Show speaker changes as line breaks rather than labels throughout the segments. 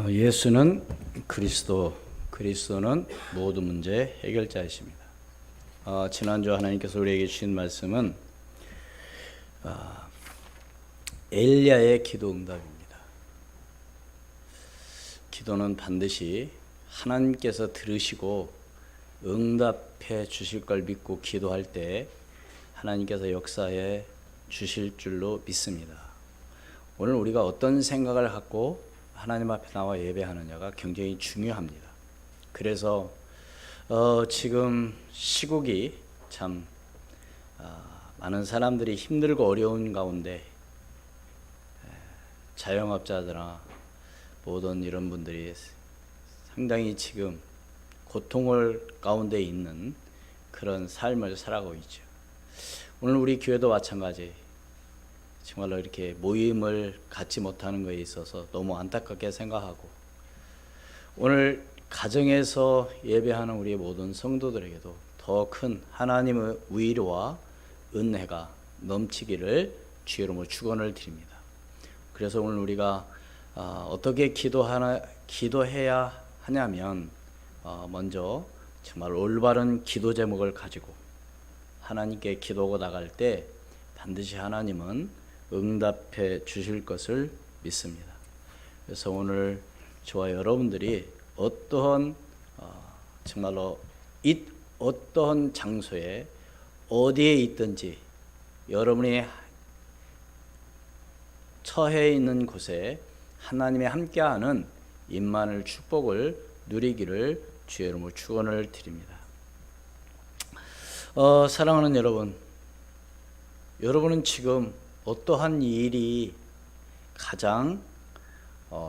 예수는 그리스도, 그리스도는 모든 문제 해결자이십니다. 지난주 하나님께서 우리에게 주신 말씀은 엘리야의 기도 응답입니다. 기도는 반드시 하나님께서 들으시고 응답해 주실 걸 믿고 기도할 때 하나님께서 역사해 주실 줄로 믿습니다. 오늘 우리가 어떤 생각을 갖고 하나님 앞에 나와 예배하느냐가 굉장히 중요합니다. 그래서 지금 시국이 참 많은 사람들이 힘들고 어려운 가운데 자영업자들이나 모든 이런 분들이 상당히 지금 고통을 가운데 있는 그런 삶을 살아가고 있죠. 오늘 우리 교회도 마찬가지. 정말로 이렇게 모임을 갖지 못하는 것에 있어서 너무 안타깝게 생각하고, 오늘 가정에서 예배하는 우리의 모든 성도들에게도 더 큰 하나님의 위로와 은혜가 넘치기를 주의 이름으로 축원을 드립니다. 그래서 오늘 우리가 어떻게 기도해야 하냐면, 먼저 정말 올바른 기도 제목을 가지고 하나님께 기도하고 나갈 때 반드시 하나님은 응답해 주실 것을 믿습니다. 그래서 오늘 저와 여러분들이 어떠한 정말로 어떠한 장소에 어디에 있든지 여러분이 처해 있는 곳에 하나님의 함께하는 임만을 축복을 누리기를 주의 이름으로 축원을 드립니다. 사랑하는 여러분, 여러분은 지금 어떠한 일이 가장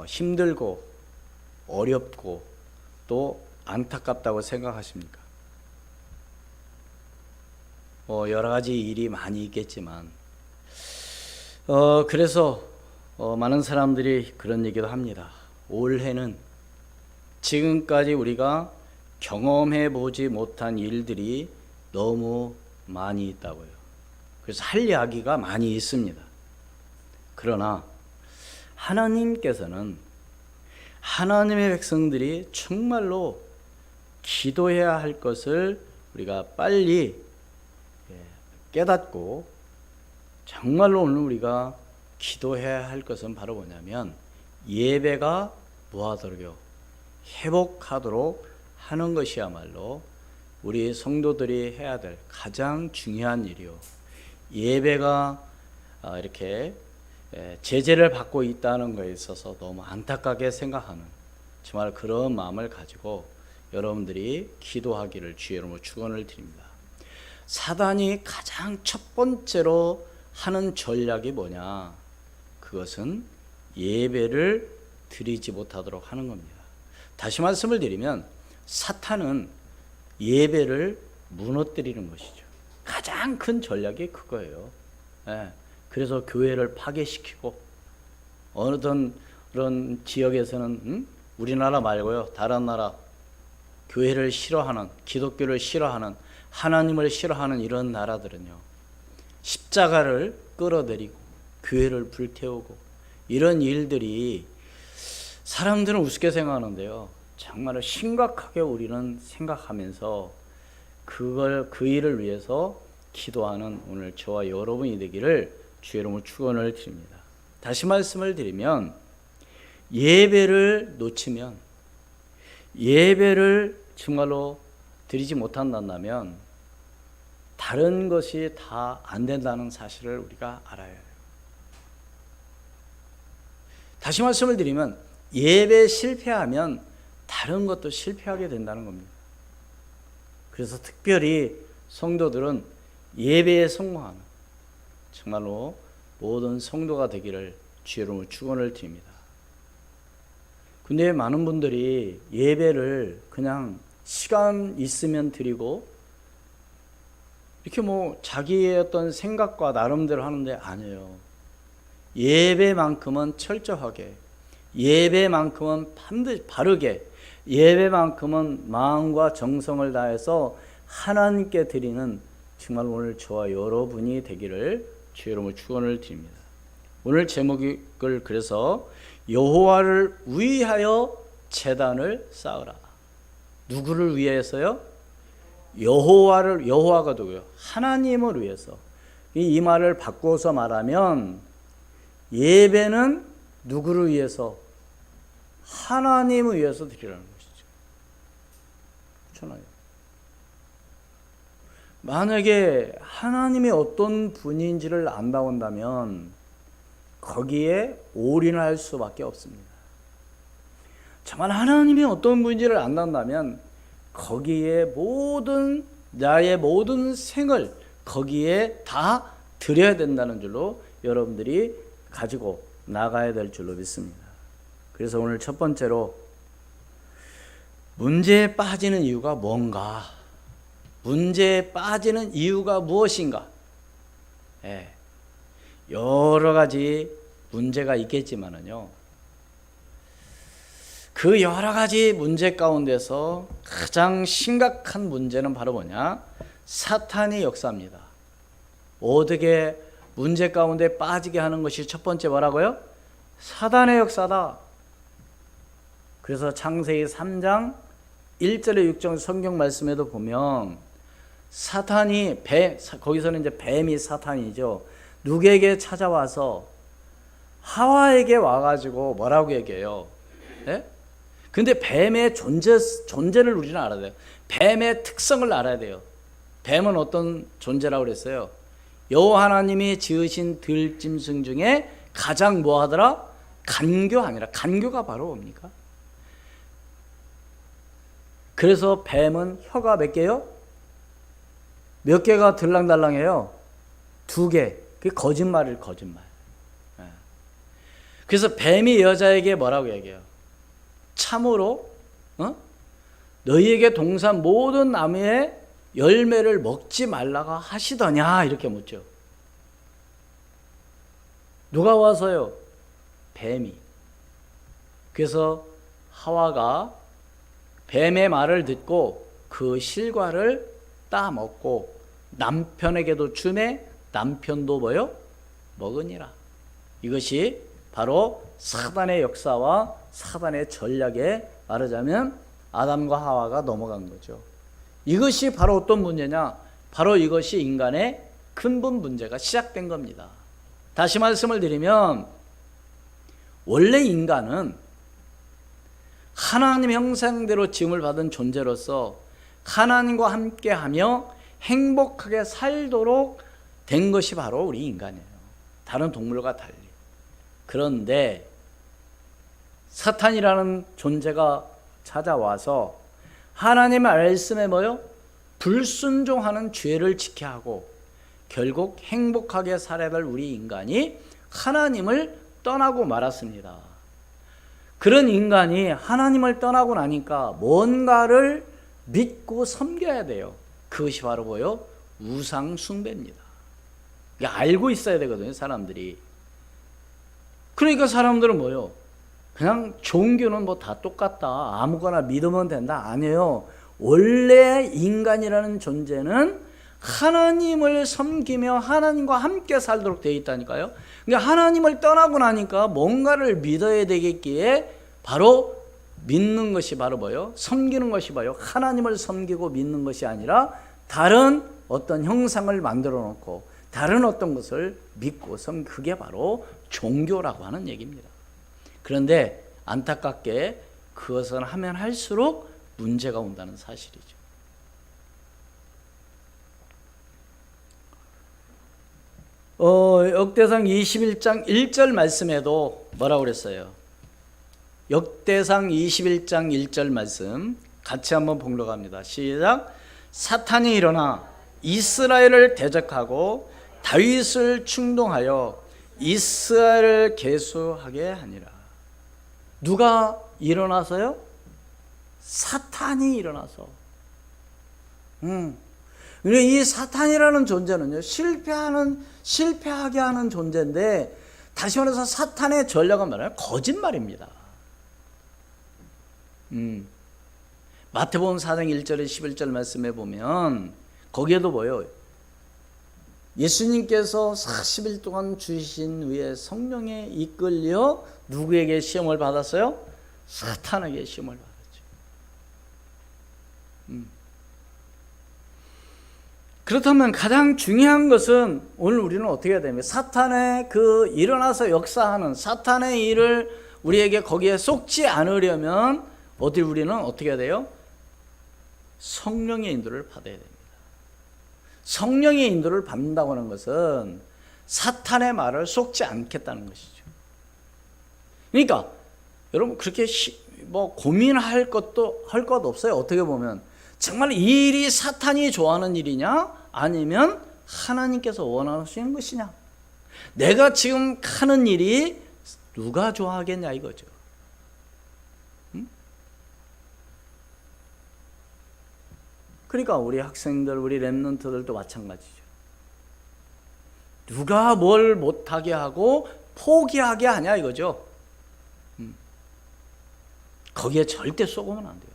힘들고 어렵고 또 안타깝다고 생각하십니까? 여러 가지 일이 많이 있겠지만 그래서 많은 사람들이 그런 얘기도 합니다. 올해는 지금까지 우리가 경험해 보지 못한 일들이 너무 많이 있다고요. 그래서 할 이야기가 많이 있습니다. 그러나 하나님께서는 하나님의 백성들이 정말로 기도해야 할 것을 우리가 빨리 깨닫고, 정말로 오늘 우리가 기도해야 할 것은 바로 뭐냐면 예배가 무하도록 회복하도록 하는 것이야말로 우리 성도들이 해야 될 가장 중요한 일이요, 예배가 이렇게 제재를 받고 있다는 것에 있어서 너무 안타깝게 생각하는 정말 그런 마음을 가지고 여러분들이 기도하기를 주의 이름으로 축원을 드립니다. 사단이 가장 첫 번째로 하는 전략이 뭐냐? 그것은 예배를 드리지 못하도록 하는 겁니다. 다시 말씀을 드리면 사탄은 예배를 무너뜨리는 것이죠. 가장 큰 전략이 그거예요. 그래서 교회를 파괴시키고, 어느 그런 지역에서는 우리나라 말고요, 다른 나라 교회를 싫어하는, 기독교를 싫어하는, 하나님을 싫어하는 이런 나라들은요, 십자가를 끌어들이고 교회를 불태우고 이런 일들이 사람들은 우습게 생각하는데요, 정말 심각하게 우리는 생각하면서 그 일을 위해서 기도하는 오늘 저와 여러분이 되기를 주의 이름으로 축원을 드립니다. 다시 말씀을 드리면 예배를 놓치면, 예배를 정말로 드리지 못한다면 다른 것이 다 안 된다는 사실을 우리가 알아야 해요. 다시 말씀을 드리면 예배 실패하면 다른 것도 실패하게 된다는 겁니다. 그래서 특별히 성도들은 예배에 성공하는 정말로 모든 성도가 되기를 주의 이름으로 축원을 드립니다. 근데 많은 분들이 예배를 그냥 시간 있으면 드리고 이렇게 자기의 어떤 생각과 나름대로 하는데 아니에요. 예배만큼은 철저하게, 예배만큼은 반드시 바르게, 예배만큼은 마음과 정성을 다해서 하나님께 드리는 정말 오늘 저와 여러분이 되기를 주의 이름으로 축원을 드립니다. 오늘 제목을 그래서 여호와를 위하여 제단을 쌓으라. 누구를 위해서요? 여호와가 누구요? 하나님을 위해서. 이 말을 바꿔서 말하면 예배는 누구를 위해서? 하나님을 위해서 드리라는 것이죠. 그렇잖아요. 만약에 하나님이 어떤 분인지를 안다고 한다면 거기에 올인할 수밖에 없습니다. 정말 하나님이 어떤 분인지를 안다면 거기에 나의 모든 생을 거기에 다 드려야 된다는 줄로 여러분들이 가지고 나가야 될 줄로 믿습니다. 그래서 오늘 첫 번째로 문제에 빠지는 이유가 뭔가? 문제에 빠지는 이유가 무엇인가? 여러 가지 문제가 있겠지만은요, 그 여러 가지 문제 가운데서 가장 심각한 문제는 바로 뭐냐? 사탄의 역사입니다. 어떻게 문제 가운데 빠지게 하는 것이 첫 번째 뭐라고요? 사탄의 역사다. 그래서 창세기 3장 1절에 6절 성경 말씀에도 보면 사탄이 거기서는 이제 뱀이 사탄이죠. 누구에게 찾아와서 하와에게 와가지고 뭐라고 얘기해요? 네? 근데 뱀의 존재를 우리는 알아야 돼요. 뱀의 특성을 알아야 돼요. 뱀은 어떤 존재라고 그랬어요? 여호와 하나님이 지으신 들짐승 중에 가장 뭐하더라? 간교함이라. 간교가 바로 뭡니까? 그래서 뱀은 혀가 몇 개요? 몇 개가 들랑달랑해요? 2개. 그게 거짓말. 그래서 뱀이 여자에게 뭐라고 얘기해요? 참으로 너희에게 동산 모든 나무의 열매를 먹지 말라고 하시더냐? 이렇게 묻죠. 누가 와서요? 뱀이. 그래서 하와가 뱀의 말을 듣고 그 실과를 따먹고 남편에게도 주매 남편도 뭐요? 먹으니라. 이것이 바로 사단의 역사와 사단의 전략에 말하자면 아담과 하와가 넘어간 거죠. 이것이 바로 어떤 문제냐? 바로 이것이 인간의 근본 문제가 시작된 겁니다. 다시 말씀을 드리면 원래 인간은 하나님 형상대로 지음을 받은 존재로서 하나님과 함께하며 행복하게 살도록 된 것이 바로 우리 인간이에요. 다른 동물과 달리. 그런데 사탄이라는 존재가 찾아와서 하나님의 말씀에 뭐요? 불순종하는 죄를 지켜야 하고 결국 행복하게 살아야 될 우리 인간이 하나님을 떠나고 말았습니다. 그런 인간이 하나님을 떠나고 나니까 뭔가를 믿고 섬겨야 돼요. 그것이 바로 뭐요? 우상 숭배입니다. 알고 있어야 되거든요, 사람들이. 그러니까 사람들은 뭐요? 그냥 종교는 뭐 다 똑같다. 아무거나 믿으면 된다. 아니에요. 원래 인간이라는 존재는 하나님을 섬기며 하나님과 함께 살도록 되어 있다니까요. 그러니까 하나님을 떠나고 나니까 뭔가를 믿어야 되겠기에 바로 믿는 것이 바로 뭐예요? 섬기는 것이 뭐예요? 하나님을 섬기고 믿는 것이 아니라 다른 어떤 형상을 만들어 놓고 다른 어떤 것을 믿고 그게 바로 종교라고 하는 얘기입니다. 그런데 안타깝게 그것은 하면 할수록 문제가 온다는 사실이죠. 역대상 21장 1절 말씀에도 뭐라고 그랬어요? 역대상 21장 1절 말씀 같이 한번 봉독합니다. 시작. 사탄이 일어나 이스라엘을 대적하고 다윗을 충동하여 이스라엘을 계수하게 하니라. 누가 일어나서요? 사탄이 일어나서. 이 사탄이라는 존재는요, 실패하게 하는 존재인데, 다시 말해서 사탄의 전략은 뭐냐면 거짓말입니다. 마태복음 4장 1절에 11절 말씀에 보면 거기에도 뭐예요? 예수님께서 40일 동안 주신 후에 성령에 이끌려 누구에게 시험을 받았어요? 사탄에게 시험을 받았죠. 그렇다면 가장 중요한 것은 오늘 우리는 어떻게 해야 됩니까? 사탄의 그 일어나서 역사하는 사탄의 일을 우리에게 거기에 속지 않으려면 우리는 어떻게 해야 돼요? 성령의 인도를 받아야 됩니다. 성령의 인도를 받는다고 하는 것은 사탄의 말을 속지 않겠다는 것이죠. 그러니까 여러분 그렇게 고민할 것 없어요. 어떻게 보면 정말 이 일이 사탄이 좋아하는 일이냐 아니면 하나님께서 원하시는 것이냐. 내가 지금 하는 일이 누가 좋아하겠냐 이거죠. 그러니까 우리 학생들, 우리 랩런트들도 마찬가지죠. 누가 뭘 못하게 하고 포기하게 하냐 이거죠. 거기에 절대 쏘고는 안 돼요.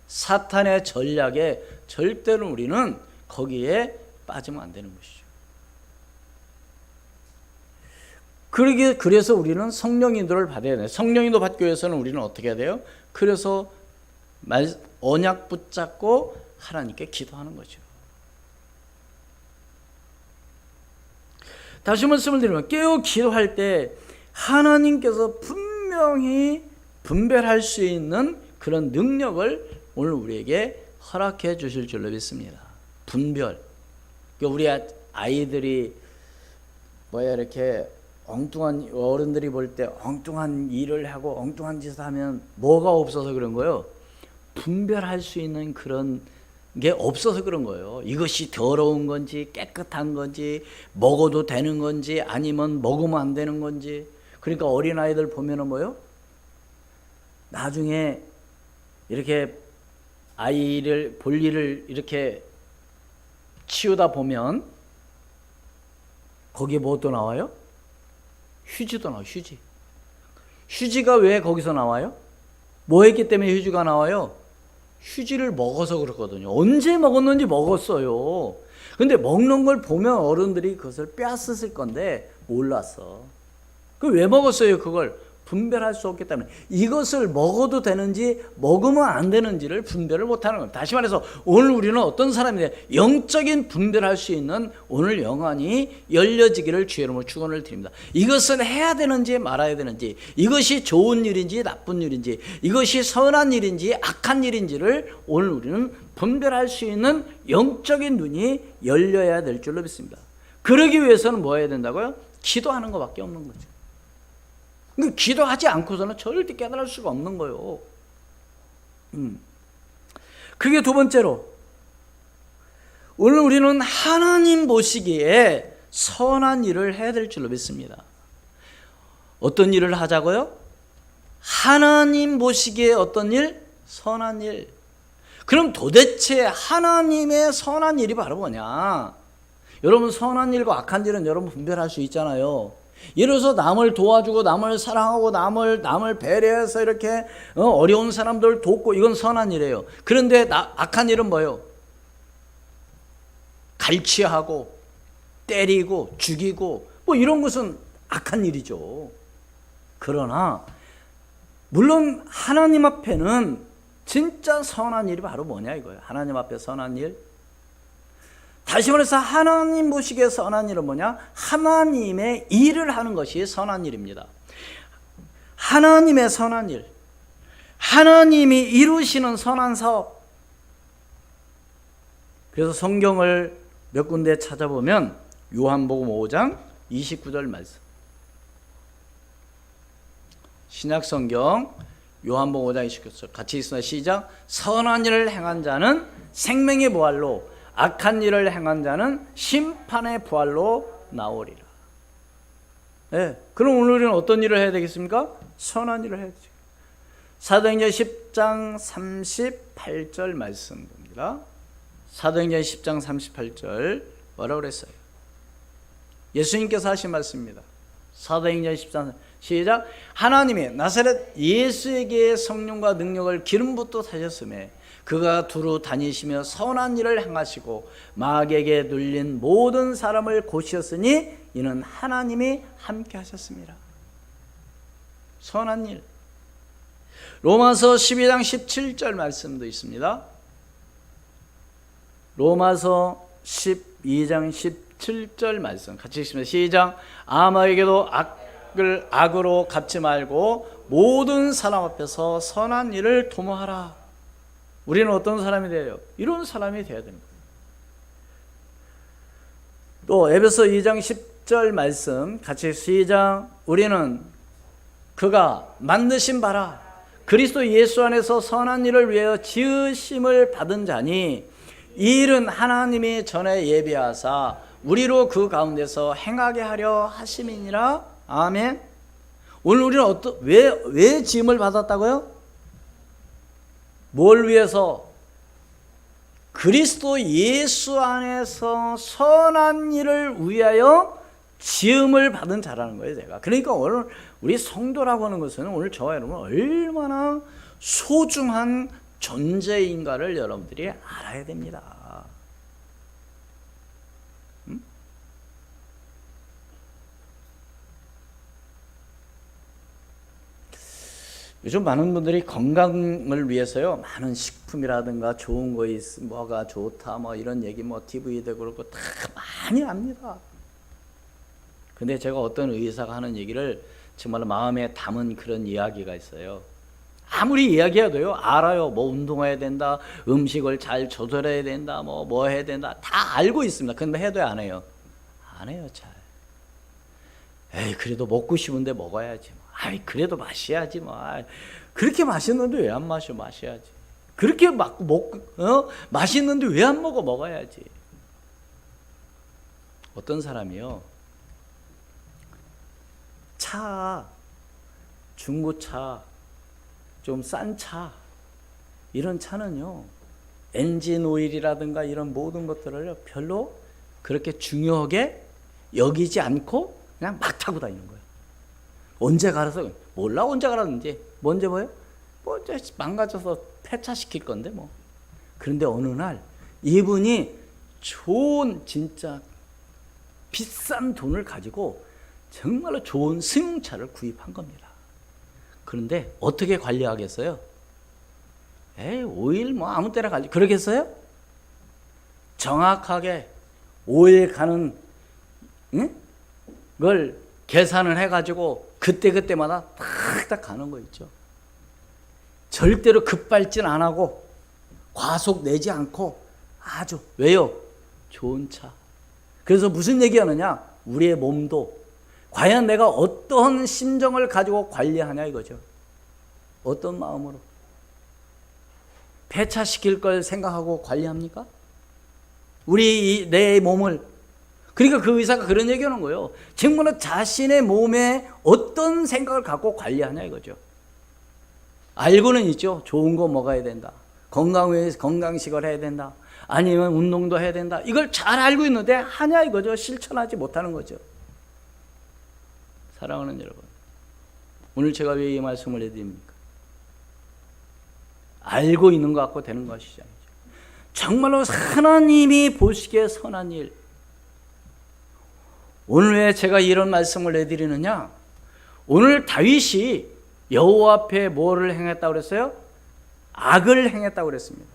사탄의 전략에 절대로 우리는 거기에 빠지면 안 되는 것이죠. 그래서 우리는 성령 인도를 받아야 돼요. 성령 인도 받기 위해서는 우리는 어떻게 해야 돼요? 그래서 언약 붙잡고 하나님께 기도하는 거죠. 다시 말씀을 드리면 깨어 기도할 때 하나님께서 분명히 분별할 수 있는 그런 능력을 오늘 우리에게 허락해 주실 줄로 믿습니다. 분별. 우리 아이들이 이렇게 엉뚱한 어른들이 볼 때 엉뚱한 일을 하고 엉뚱한 짓을 하면 뭐가 없어서 그런 거예요? 분별할 수 있는 그런 게 없어서 그런 거예요. 이것이 더러운 건지 깨끗한 건지 먹어도 되는 건지 아니면 먹으면 안 되는 건지. 그러니까 어린아이들 보면은 뭐요? 나중에 이렇게 아이를 볼일을 이렇게 치우다 보면 거기에 뭐도 나와요? 휴지도 나와요. 휴지가 왜 거기서 나와요? 뭐 했기 때문에 휴지가 나와요? 휴지를 먹어서 그렇거든요. 언제 먹었는지 먹었어요. 근데 먹는 걸 보면 어른들이 그것을 빼앗았을 건데 몰랐어. 왜 먹었어요? 그걸 분별할 수 없기 때문에. 이것을 먹어도 되는지 먹으면 안 되는지를 분별을 못하는 겁니다. 다시 말해서 오늘 우리는 어떤 사람인데 영적인 분별할 수 있는 오늘 영안이 열려지기를 주의 이름으로 축원을 드립니다. 이것을 해야 되는지 말아야 되는지, 이것이 좋은 일인지 나쁜 일인지, 이것이 선한 일인지 악한 일인지를 오늘 우리는 분별할 수 있는 영적인 눈이 열려야 될 줄로 믿습니다. 그러기 위해서는 뭐 해야 된다고요? 기도하는 것밖에 없는 거죠. 기도하지 않고서는 절대 깨달을 수가 없는 거예요. 그게 두 번째로, 오늘 우리는 하나님 보시기에 선한 일을 해야 될 줄로 믿습니다. 어떤 일을 하자고요? 하나님 보시기에 어떤 일? 선한 일. 그럼 도대체 하나님의 선한 일이 바로 뭐냐? 여러분, 선한 일과 악한 일은 여러분 분별할 수 있잖아요. 예를 들어서 남을 도와주고 남을 사랑하고 남을 배려해서 이렇게 어려운 사람들 돕고, 이건 선한 일이에요. 그런데 악한 일은 뭐예요? 갈취하고 때리고 죽이고 이런 것은 악한 일이죠. 그러나 물론 하나님 앞에는 진짜 선한 일이 바로 뭐냐 이거예요. 하나님 앞에 선한 일. 다시 말해서 하나님 보시기에 선한 일은 뭐냐? 하나님의 일을 하는 것이 선한 일입니다. 하나님의 선한 일, 하나님이 이루시는 선한 사업. 그래서 성경을 몇 군데 찾아보면 요한복음 5장 29절 말씀, 신약성경 요한복음 5장 29절 같이 있으나 시작. 선한 일을 행한 자는 생명의 부활로, 악한 일을 행한 자는 심판의 부활로 나오리라. 네, 그럼 오늘은 어떤 일을 해야 되겠습니까? 선한 일을 해야죠. 사도행전 10장 38절 말씀 봅니다. 사도행전 10장 38절 뭐라고 그랬어요? 예수님께서 하신 말씀입니다. 사도행전 10장 시작. 하나님이 나사렛 예수에게 성령과 능력을 기름 붓듯 하셨음에 그가 두루 다니시며 선한 일을 행하시고 마귀에게 눌린 모든 사람을 고치셨으니 이는 하나님이 함께 하셨습니다. 선한 일. 로마서 12장 17절 말씀도 있습니다. 로마서 12장 17절 말씀 같이 읽습니다. 시작. 아무에게도 악을 악으로 갚지 말고 모든 사람 앞에서 선한 일을 도모하라. 우리는 어떤 사람이 돼요? 이런 사람이 돼야 됩니다. 또 에베소 2장 10절 말씀 같이 시작. 우리는 그가 만드신 바라 그리스도 예수 안에서 선한 일을 위하여 지으심을 받은 자니 이 일은 하나님이 전에 예비하사 우리로 그 가운데서 행하게 하려 하심이니라. 아멘. 오늘 우리는 왜 지음을 받았다고요? 뭘 위해서? 그리스도 예수 안에서 선한 일을 위하여 지음을 받은 자라는 거예요, 제가. 그러니까 오늘 우리 성도라고 하는 것은 오늘 저와 여러분 얼마나 소중한 존재인가를 여러분들이 알아야 됩니다. 요즘 많은 분들이 건강을 위해서요, 많은 식품이라든가 좋은 거 뭐가 좋다, 뭐 이런 얘기, 뭐 TV도 그렇고 다 많이 합니다. 근데 제가 어떤 의사가 하는 얘기를 정말로 마음에 담은 그런 이야기가 있어요. 아무리 이야기해도요, 알아요. 뭐 운동해야 된다, 음식을 잘 조절해야 된다, 뭐 해야 된다, 다 알고 있습니다. 근데 해도 안 해요. 안 해요, 잘. 에이, 그래도 먹고 싶은데 먹어야지. 아이, 그래도 마셔야지. 뭐. 그렇게 맛있는데 왜 안 마셔? 마셔야지. 그렇게 맛있는데 왜 안 먹어? 먹어야지. 어떤 사람이요, 차, 중고차, 좀 싼 차, 이런 차는요, 엔진 오일이라든가 이런 모든 것들을 별로 그렇게 중요하게 여기지 않고 그냥 막 타고 다니는 거예요. 언제 갈아서, 몰라 언제 갈았는지. 뭔지 뭐예요? 뭐 이제 망가져서 폐차시킬 건데 뭐. 그런데 어느 날 이분이 좋은, 진짜 비싼 돈을 가지고 정말로 좋은 승용차를 구입한 겁니다. 그런데 어떻게 관리하겠어요? 에이, 오일 뭐 아무 때나 관리, 그러겠어요? 정확하게 오일 가는 걸 계산을 해가지고 그때마다 탁탁 가는 거 있죠. 절대로 급발진 안 하고 과속 내지 않고 아주, 왜요? 좋은 차. 그래서 무슨 얘기하느냐? 우리의 몸도 과연 내가 어떤 심정을 가지고 관리하냐 이거죠. 어떤 마음으로? 폐차시킬 걸 생각하고 관리합니까? 내 몸을. 그러니까 그 의사가 그런 얘기하는 거예요. 정말로 자신의 몸에 어떤 생각을 갖고 관리하냐 이거죠. 알고는 있죠. 좋은 거 먹어야 된다. 건강식을 해야 된다. 아니면 운동도 해야 된다. 이걸 잘 알고 있는데 하냐 이거죠. 실천하지 못하는 거죠. 사랑하는 여러분, 오늘 제가 왜 이 말씀을 해드립니까? 알고 있는 것 같고 되는 것이죠. 정말로 하나님이 보시기에 선한 일. 오늘 왜 제가 이런 말씀을 해드리느냐? 오늘 다윗이 여호와 앞에 뭐를 행했다고 그랬어요? 악을 행했다고 그랬습니다.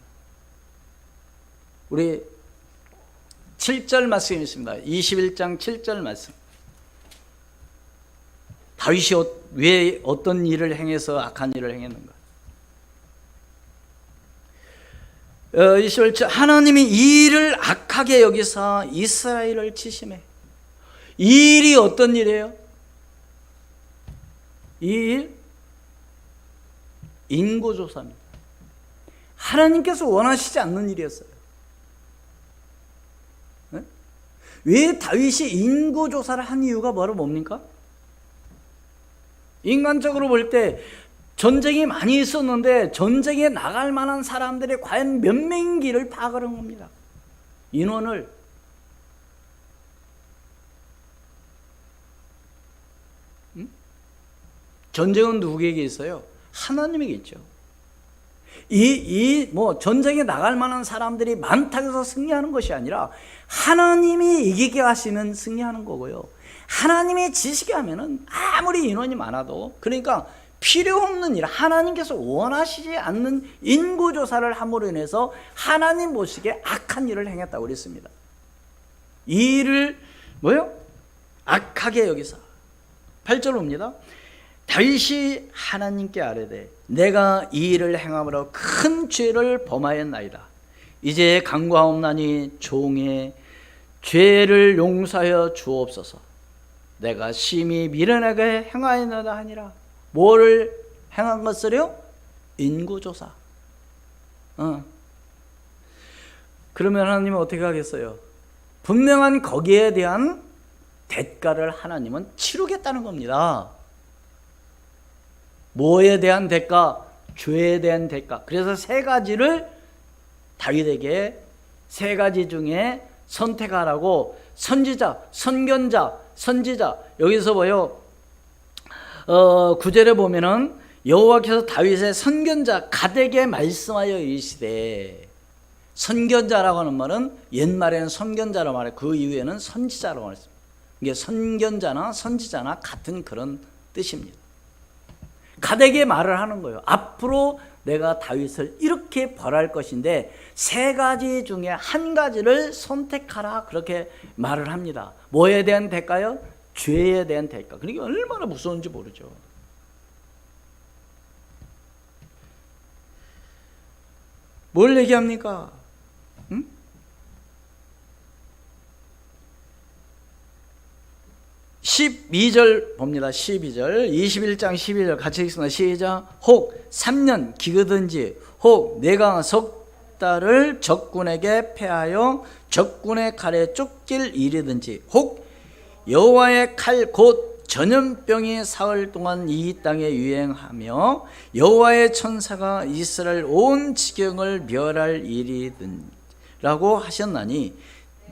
우리 7절 말씀이 있습니다. 21장 7절 말씀. 다윗이 왜 어떤 일을 행해서 악한 일을 행했는가? 21절. 하나님이 이 일을 악하게 여기사 이스라엘을 치심해. 이 일이 어떤 일이에요? 이 일? 인고조사입니다. 하나님께서 원하시지 않는 일이었어요. 네? 왜 다윗이 인고조사를 한 이유가 뭡니까? 인간적으로 볼 때 전쟁이 많이 있었는데 전쟁에 나갈 만한 사람들이 과연 몇 명인지를 파악하는 겁니다. 인원을. 전쟁은 누구에게 있어요? 하나님에게 있죠. 뭐 전쟁에 나갈 만한 사람들이 많다고 해서 승리하는 것이 아니라 하나님이 이기게 하시면 승리하는 거고요. 하나님의 지식이 하면은 아무리 인원이 많아도, 그러니까 필요 없는 일, 하나님께서 원하시지 않는 인구조사를 함으로 인해서 하나님 보시기에 악한 일을 행했다고 그랬습니다. 이 일을 악하게 여기서 8절 봅니다. 다윗이 하나님께 아뢰되 내가 이 일을 행함으로 큰 죄를 범하였나이다. 이제 간구하옵나니 종의 죄를 용서하여 주옵소서. 내가 심히 미련하게 행하였나이다 하니라. 뭐를 행한 것을요? 인구조사. 그러면 하나님은 어떻게 하겠어요? 분명한 거기에 대한 대가를 하나님은 치르겠다는 겁니다. 뭐에 대한 대가? 죄에 대한 대가. 그래서 세 가지를 다윗에게, 세 가지 중에 선택하라고 선지자, 선견자, 선지자. 여기서 뭐요? 9절에 보면은 여호와께서 다윗의 선견자 갓에게 말씀하여 이르시되, 선견자라고 하는 말은 옛말에는 선견자라고 말해요. 그 이후에는 선지자라고 말했습니다. 이게 선견자나 선지자나 같은 그런 뜻입니다. 갓에게 말을 하는 거예요. 앞으로 내가 다윗을 이렇게 벌할 것인데 세 가지 중에 한 가지를 선택하라, 그렇게 말을 합니다. 뭐에 대한 대가요? 죄에 대한 대가. 그러니까 얼마나 무서운지 모르죠. 뭘 얘기합니까? 12절 봅니다. 12절, 21장 12절 같이 읽습니다. 시작. 혹 3년 기거든지, 혹 내가 석 달을 적군에게 패하여 적군의 칼에 쫓길 일이든지, 혹 여호와의 칼 곧 전염병이 사흘 동안 이 땅에 유행하며 여호와의 천사가 이스라엘 온 지경을 멸할 일이든라고 하셨나니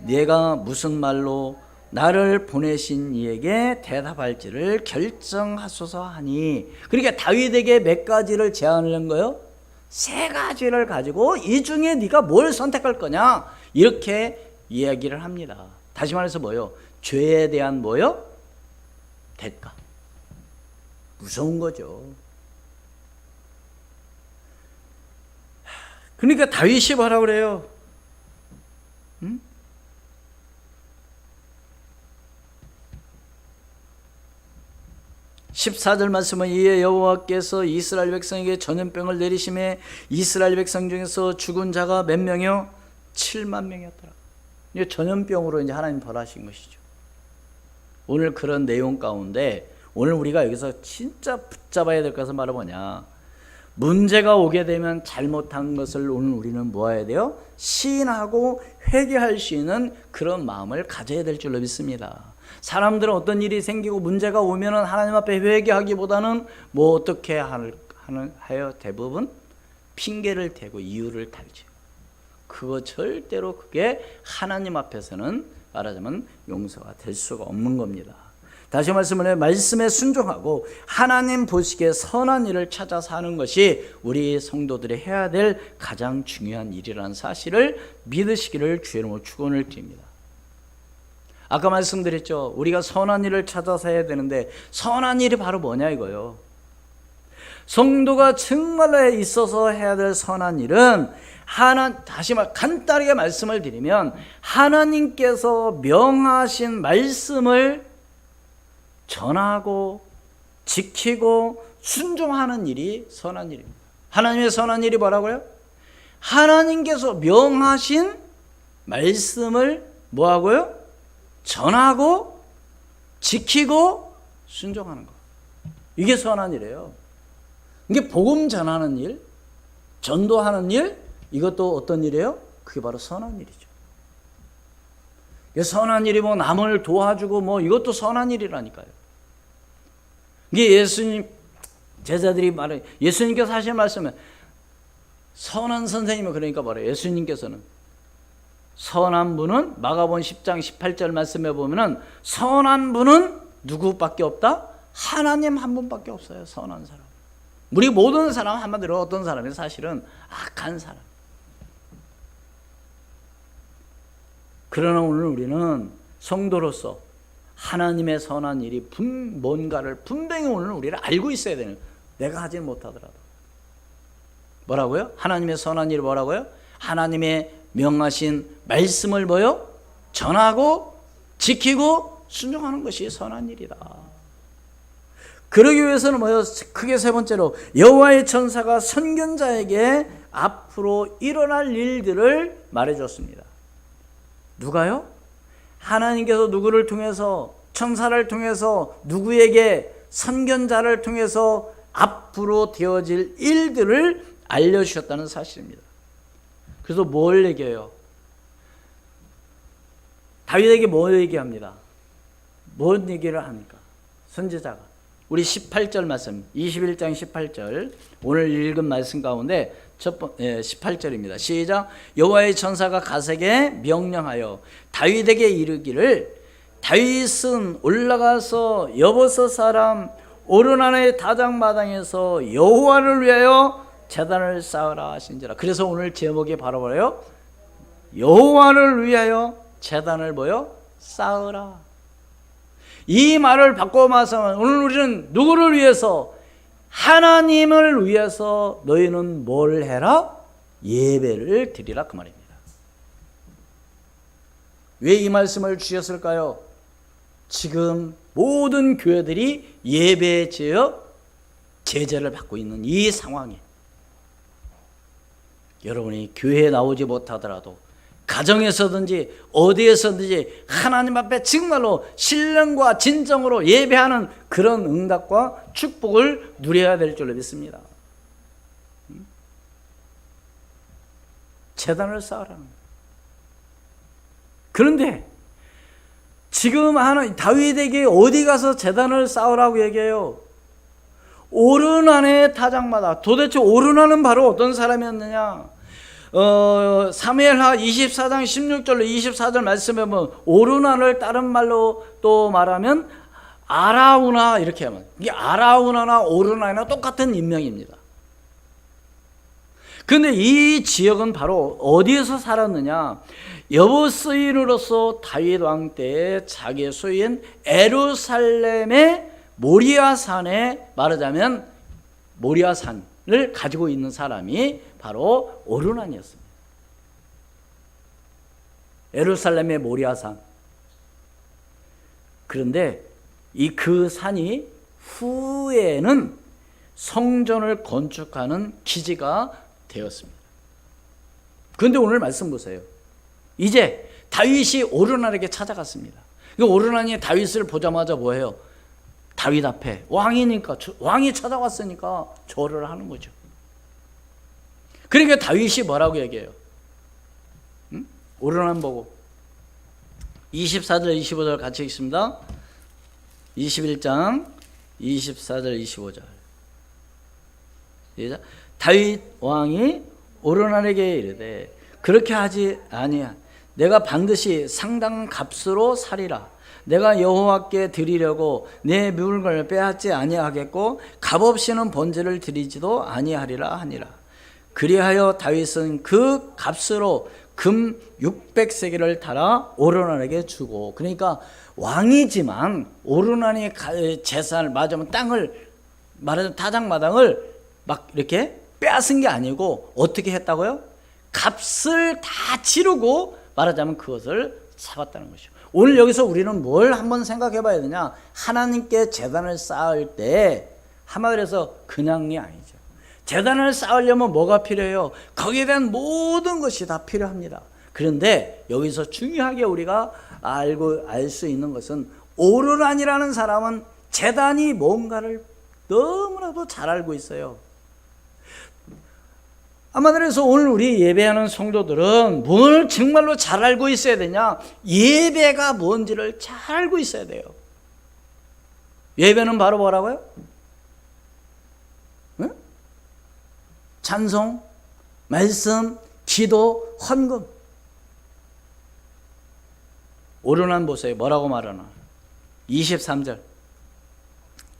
내가 무슨 말로 나를 보내신 이에게 대답할지를 결정하소서 하니. 그러니까 다윗에게 몇 가지를 제안을 한 거예요? 세 가지를 가지고 이 중에 네가 뭘 선택할 거냐, 이렇게 이야기를 합니다. 다시 말해서 뭐요? 죄에 대한 뭐요? 대가. 무서운 거죠. 그러니까 다윗이 뭐라 그래요? 14절 말씀은 이에 여호와께서 이스라엘 백성에게 전염병을 내리심에 이스라엘 백성 중에서 죽은 자가 몇 명이요? 7만 명이었더라. 이제 전염병으로 이제 하나님 벌하신 것이죠. 오늘 그런 내용 가운데 오늘 우리가 여기서 진짜 붙잡아야 될 것은 바로 뭐냐? 문제가 오게 되면 잘못한 것을 오늘 우리는 뭐 해야 돼요? 시인하고 회개할 수 있는 그런 마음을 가져야 될 줄로 믿습니다. 사람들은 어떤 일이 생기고 문제가 오면은 하나님 앞에 회개하기보다는 뭐 어떻게 하여 대부분 핑계를 대고 이유를 달죠. 그거 절대로 그게 하나님 앞에서는 말하자면 용서가 될 수가 없는 겁니다. 다시 말씀을 말씀에 순종하고 하나님 보시기에 선한 일을 찾아서 하는 것이 우리 성도들이 해야 될 가장 중요한 일이라는 사실을 믿으시기를 주의 이름으로 축원을 드립니다. 아까 말씀드렸죠. 우리가 선한 일을 찾아서 해야 되는데 선한 일이 바로 뭐냐 이거요. 성도가 정말로 있어서 해야 될 선한 일은 다시 간단하게 말씀을 드리면 하나님께서 명하신 말씀을 전하고 지키고 순종하는 일이 선한 일입니다. 하나님의 선한 일이 뭐라고요? 하나님께서 명하신 말씀을 뭐하고요? 전하고 지키고 순종하는 것. 이게 선한 일이에요. 이게 복음 전하는 일, 전도하는 일, 이것도 어떤 일이에요? 그게 바로 선한 일이죠. 선한 일이 뭐 남을 도와주고 뭐 이것도 선한 일이라니까요. 이게 예수님 제자들이 말해, 예수님께서 하신 말씀은 선한 선생님은 그러니까 말해요. 예수님께서는 선한 분은 마가복음 10장 18절 말씀에 보면은 선한 분은 누구밖에 없다? 하나님 한 분밖에 없어요. 선한 사람. 우리 모든 사람 한마디로 어떤 사람이 사실은 악한 사람. 그러나 오늘 우리는 성도로서 하나님의 선한 일이 뭔가를 분명히 오늘 우리를 알고 있어야 되는 거예요. 내가 하지 못하더라도. 뭐라고요? 하나님의 선한 일이 뭐라고요? 하나님의 명하신 말씀을 뭐요? 전하고 지키고 순종하는 것이 선한 일이다. 그러기 위해서는 뭐요? 크게 세 번째로 여호와의 천사가 선견자에게 앞으로 일어날 일들을 말해줬습니다. 누가요? 하나님께서 누구를 통해서, 천사를 통해서 누구에게, 선견자를 통해서 앞으로 되어질 일들을 알려주셨다는 사실입니다. 그래서 뭘 얘기해요? 다윗에게 뭘 얘기합니다? 뭔 얘기를 합니까? 선지자가. 우리 18절 말씀, 21장 18절, 오늘 읽은 말씀 가운데 18절입니다. 시작. 여호와의 천사가 갓에게 명령하여 다윗에게 이르기를, 다윗은 올라가서 여보스 사람 오르난의 다장마당에서 여호와를 위하여 제단을 쌓으라 하신지라. 그래서 오늘 제목이 바로 뭐예요? 여호와를 위하여 제단을 뭐요? 쌓으라. 이 말을 바꿔 말하면 오늘 우리는 누구를 위해서? 하나님을 위해서 너희는 뭘 해라? 예배를 드리라, 그 말입니다. 왜 이 말씀을 주셨을까요? 지금 모든 교회들이 예배에 제재를 받고 있는 이 상황에 여러분이 교회에 나오지 못하더라도 가정에서든지 어디에서든지 하나님 앞에 정말로 신령과 진정으로 예배하는 그런 응답과 축복을 누려야 될 줄로 믿습니다. 제단을 쌓으라는 거예요. 그런데 지금 다윗에게 어디 가서 제단을 쌓으라고 얘기해요? 오르난의 타작마다. 도대체 오르난은 바로 어떤 사람이었느냐? 사무엘하 24장 16절로 24절 말씀에 보면 오르난을 다른 말로 또 말하면 아라우나, 이렇게 하면 이게 아라우나나 오르난이나 똑같은 인명입니다. 그런데 이 지역은 바로 어디에서 살았느냐? 여보스인으로서 다윗 왕 때에 자기의 소유인 예루살렘의 모리아산에, 말하자면 모리아산을 가지고 있는 사람이 바로 오르난이었습니다. 예루살렘의 모리아산. 그런데 그 산이 후에는 성전을 건축하는 기지가 되었습니다. 그런데 오늘 말씀 보세요. 이제 다윗이 오르난에게 찾아갔습니다. 오르난이 다윗을 보자마자 뭐예요? 다윗 앞에 왕이니까, 왕이 찾아왔으니까 절을 하는 거죠. 그러니까 다윗이 뭐라고 얘기해요? 오르난 보고 24절 25절 같이 읽습니다. 21장 24절 25절. 다윗 왕이 오르난에게 이르되 그렇게 하지 아니야. 내가 반드시 상당한 값으로 사리라. 내가 여호와께 드리려고 내 물건을 빼앗지 아니하겠고 값없이는 번제를 드리지도 아니하리라 하니라. 그리하여 다윗은 그 값으로 금 600세겔을 달아 오르난에게 주고, 그러니까 왕이지만 오르난이 재산을, 말하자면 땅을, 말하자면 타작마당을 막 이렇게 빼앗은 게 아니고 어떻게 했다고요? 값을 다 치르고 말하자면 그것을 사봤다는 것이죠. 오늘 여기서 우리는 뭘 한번 생각해 봐야 되냐? 하나님께 제단을 쌓을 때 한마디로 해서 그냥이 아니죠. 제단을 쌓으려면 뭐가 필요해요? 거기에 대한 모든 것이 다 필요합니다. 그런데 여기서 중요하게 우리가 알 수 있는 것은 오르난이라는 사람은 제단이 뭔가를 너무나도 잘 알고 있어요. 아마도 그래서 오늘 우리 예배하는 성도들은 뭘 정말로 잘 알고 있어야 되냐? 예배가 뭔지를 잘 알고 있어야 돼요. 예배는 바로 뭐라고요? 응? 찬송, 말씀, 기도, 헌금. 오르난 보세요. 뭐라고 말하나? 23절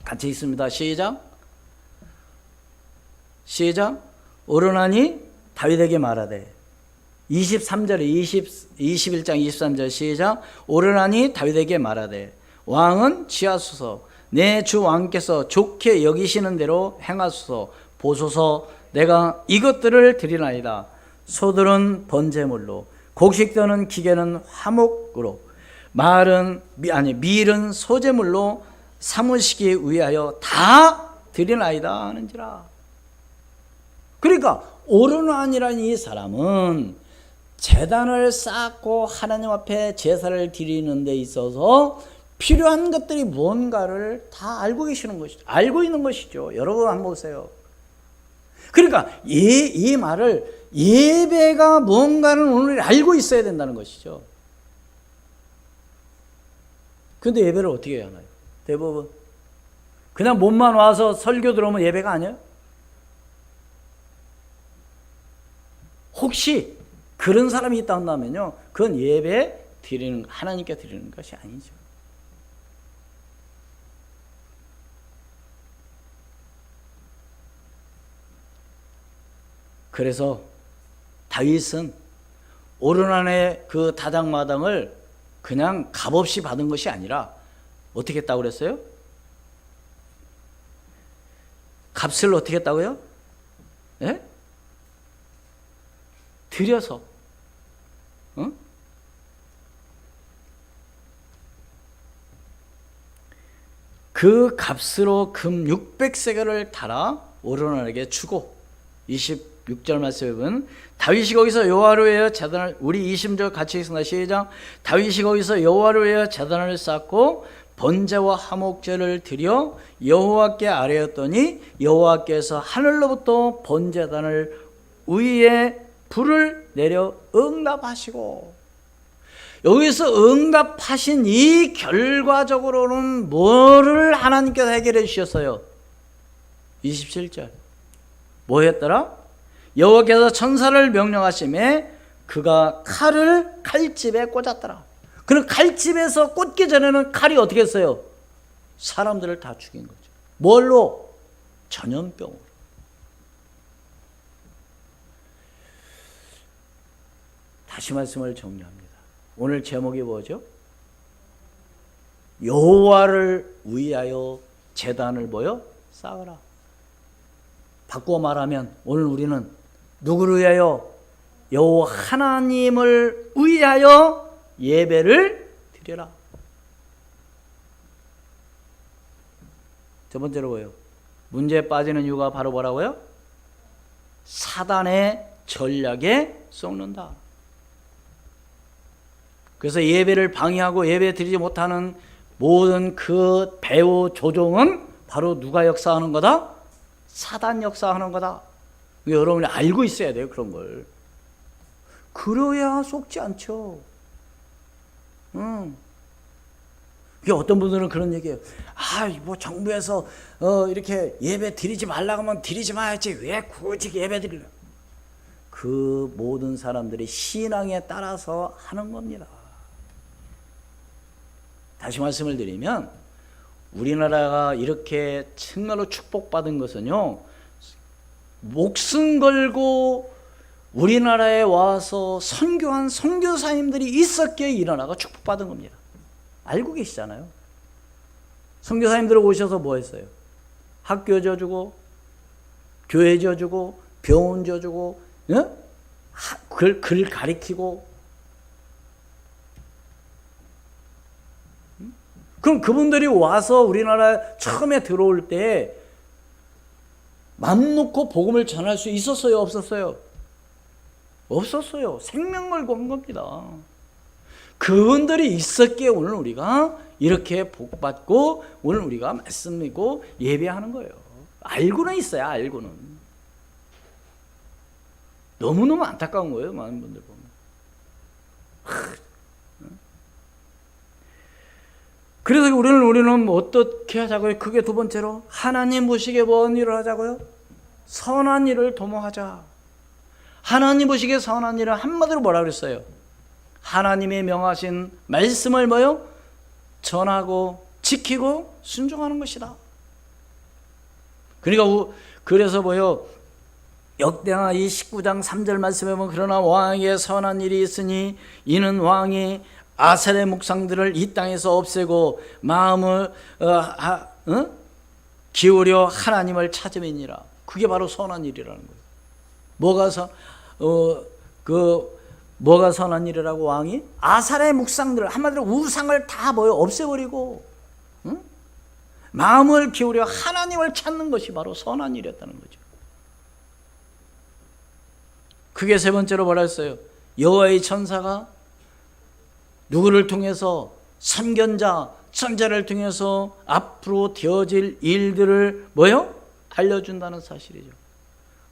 같이 읽습니다. 시작. 시작. 오르나니 다윗에게 말하되 23절에 21장 23절 시작. 오르나니 다윗에게 말하되 왕은 취하소서 내 주 왕께서 좋게 여기시는 대로 행하소서 보소서 내가 이것들을 드리나이다. 소들은 번제물로 곡식떠는 기계는 화목으로 밀은 소제물로 삼으시기 위하여 다 드리나이다 하는지라. 그러니까 오르나니라는 이 사람은 제단을 쌓고 하나님 앞에 제사를 드리는 데 있어서 필요한 것들이 무언가를 다 알고 계시는 것이죠. 알고 있는 것이죠. 여러분 한번 보세요. 그러니까 이 말을 예배가 뭔가는 오늘 알고 있어야 된다는 것이죠. 근데 예배를 어떻게 해야 하나요? 대부분 그냥 몸만 와서 설교 들어오면 예배가 아니에요? 혹시 그런 사람이 있다 한다면요, 그건 예배 드리는, 하나님께 드리는 것이 아니죠. 그래서 다윗은 오르난의 그 다장마당을 그냥 값없이 받은 것이 아니라 어떻게 했다고 그랬어요? 값을 어떻게 했다고요? 예? 들여서, 어? 그 값으로 금 600세겔을 달아 오르난에게 주고, 26절 말씀에 보면 다윗이 거기서 여호와를 위하여 제단을, 우리 20절 같이 읽습니다. 시작. 다윗이 거기서 여호와를 위하여 제단을 쌓고 번제와 화목제를 드려 여호와께 아뢰었더니 여호와께서 하늘로부터 번제단을 위에 불을 내려 응답하시고, 여기서 응답하신 이 결과적으로는 뭐를 하나님께서 해결해 주셨어요? 27절 뭐 했더라? 여호와께서 천사를 명령하심에 그가 칼을 칼집에 꽂았더라. 그럼 칼집에서 꽂기 전에는 칼이 어떻게 했어요? 사람들을 다 죽인 거죠. 뭘로? 전염병으로. 다시 말씀을 정리합니다. 오늘 제목이 뭐죠? 여호와를 위하여 제단을 뭐요? 쌓으라. 바꾸어 말하면 오늘 우리는 누구를 위하여? 여호와 하나님을 위하여 예배를 드려라. 첫 번째로 뭐예요? 문제에 빠지는 이유가 바로 뭐라고요? 사단의 전략에 썩는다. 그래서 예배를 방해하고 예배 드리지 못하는 모든 그 배후 조종은 바로 누가 역사하는 거다? 사단 역사하는 거다. 여러분이 알고 있어야 돼요, 그런 걸. 그래야 속지 않죠. 이게 어떤 분들은 그런 얘기해요. 뭐 정부에서 이렇게 예배 드리지 말라고 하면 드리지 마야지. 왜 굳이 예배 드리려? 그 모든 사람들이 신앙에 따라서 하는 겁니다. 다시 말씀을 드리면 우리나라가 이렇게 정말로 축복받은 것은요, 목숨 걸고 우리나라에 와서 선교한 선교사님들이 있었기에 이 나라가 축복받은 겁니다. 알고 계시잖아요. 선교사님들 오셔서 뭐 했어요? 학교 지어주고, 교회 지어주고, 병원 지어주고, 글 가리키고. 그럼 그분들이 와서 우리나라 처음에 들어올 때 맘 놓고 복음을 전할 수 있었어요? 없었어요? 없었어요. 생명 걸고 한 겁니다. 그분들이 있었기에 오늘 우리가 이렇게 복받고 오늘 우리가 말씀 믿고 예배하는 거예요. 알고는 있어요. 알고는. 너무너무 안타까운 거예요. 많은 분들 보면. 그래서 우리는 뭐 어떻게 하자고요? 그게 두 번째로 하나님 보시기에 뭔 일을 하자고요? 선한 일을 도모하자. 하나님 보시기에 선한 일은 한마디로 뭐라 그랬어요? 하나님이 명하신 말씀을 뭐요? 전하고 지키고 순종하는 것이다. 그러니까 그래서 뭐요? 역대하 이 19장 3절 말씀에 보면 그러나 왕에게 선한 일이 있으니 이는 왕이 아셀의 묵상들을 이 땅에서 없애고 마음을 기울여 하나님을 찾음이니라. 그게 바로 선한 일이라는 거예요. 뭐가 선한 일이라고? 왕이 아셀의 묵상들을, 한마디로 우상을 다 없애버리고 마음을 기울여 하나님을 찾는 것이 바로 선한 일이었다는 거죠. 그게 세 번째로 뭐라 했어요? 여호와의 천사가 누구를 통해서, 선견자, 선자를 통해서 앞으로 되어질 일들을 알려준다는 사실이죠.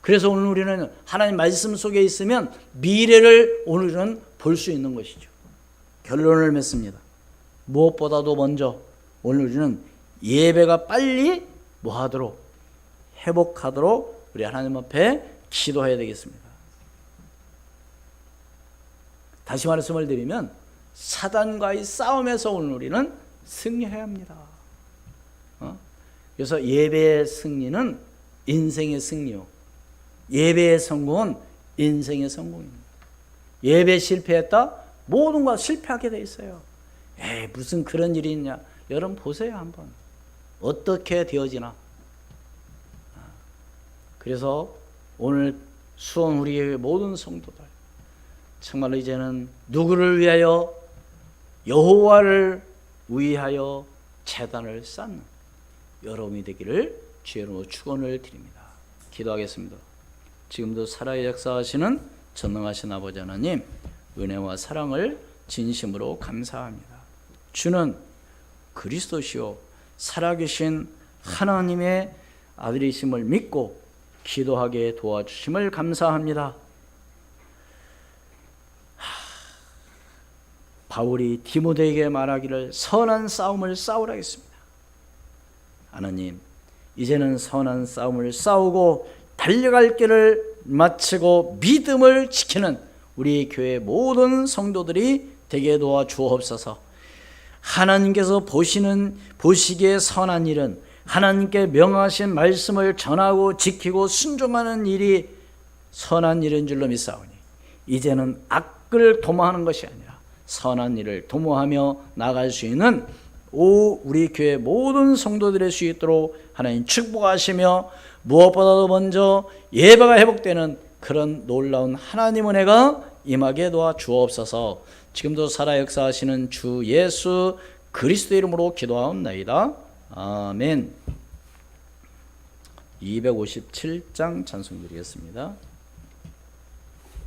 그래서 오늘 우리는 하나님 말씀 속에 있으면 미래를 오늘은 볼 수 있는 것이죠. 결론을 맺습니다. 무엇보다도 먼저 오늘 우리는 예배가 빨리 뭐하도록, 회복하도록 우리 하나님 앞에 기도해야 되겠습니다. 다시 말씀을 드리면 사단과의 싸움에서 오늘 우리는 승리해야 합니다. 그래서 예배의 승리는 인생의 승리요, 예배의 성공은 인생의 성공입니다. 예배 실패했다? 모든 거 실패하게 돼 있어요. 무슨 그런 일이 있냐? 여러분 보세요 한번. 어떻게 되어지나. 그래서 오늘 수원 우리의 모든 성도들 정말로 이제는 누구를 위하여? 여호와를 위하여 제단을 쌓는 여러분이 되기를 주의로 축원을 드립니다. 기도하겠습니다. 지금도 살아 역사하시는 전능하신 아버지 하나님, 은혜와 사랑을 진심으로 감사합니다. 주는 그리스도시요 살아계신 하나님의 아들이심을 믿고 기도하게 도와주심을 감사합니다. 바울이 디모데에게 말하기를 선한 싸움을 싸우라 했습니다. 하나님, 이제는 선한 싸움을 싸우고 달려갈 길을 마치고 믿음을 지키는 우리 교회 모든 성도들이 되게 도와 주옵소서. 하나님께서 보시기에 선한 일은 하나님께 명하신 말씀을 전하고 지키고 순종하는 일이 선한 일인 줄로 믿사오니 이제는 악을 도모하는 것이 아니라 선한 일을 도모하며 나갈 수 있는 우리 교회 모든 성도들의 수 있도록 하나님 축복하시며 무엇보다도 먼저 예배가 회복되는 그런 놀라운 하나님 은혜가 임하게 도와 주옵소서. 지금도 살아 역사하시는 주 예수 그리스도 이름으로 기도하옵나이다. 아멘. 257장 찬송 드리겠습니다.